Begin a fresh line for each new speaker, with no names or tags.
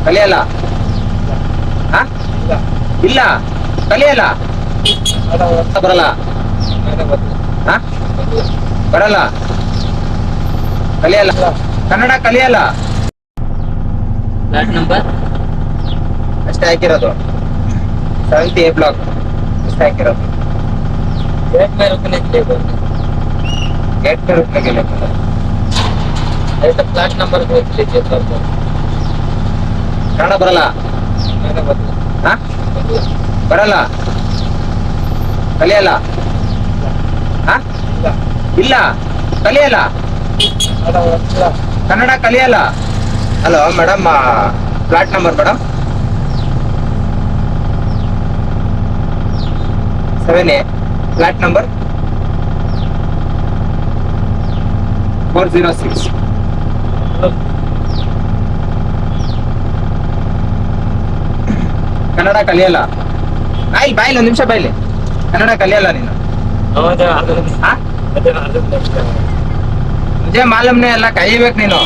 ಕಲಿಯಲ್ಲ. ಹಾ ಇಲ್ಲ ಕಲಿಯಲ್ಲ. ಬರಲ್ಲ. ಹಾ ಬರಲ್ಲ. ಕಲಿಯಲ್ಲ. ಕನ್ನಡ ಕಲಿಯಲ್ಲ.
ಫ್ಲಾಟ್ ನಂಬರ್
ಅಷ್ಟೇ ಹಾಕಿರೋದು. 70A ಬ್ಲಾಕ್ ಅಷ್ಟೇ ಹಾಕಿರೋದು.
गेट में रुकने के लिए बोलते
गेट पे रुकने के लिए बोला.
हैं तो फ्लैट नंबर पूछ लीजिए सब
ಕನ್ನಡ ಬರಲ್ಲ. ಹಾ ಬರಲ್ಲ. ಕಲಿಯಲ್ಲ. ಹಾ ಇಲ್ಲ ಕಲಿಯಲ್ಲ. ಕನ್ನಡ ಕಲಿಯಲ್ಲ. Hello madam, flat number madam 7A flat number 406. Kannada ಕಲಿಯಲ್ಲ. ಬಾಯಿಲಿ ಒಂದು ನಿಮಿಷ ಬಾಯಿಲಿ. ಕನ್ನಡ ಕಲಿಯಲ್ಲ ನೀನು. ಹಾ ಮುಜೆ ಮಾಲೂಮ್ನೆ ಎಲ್ಲ ಕಲಿಬೇಕು ನೀನು.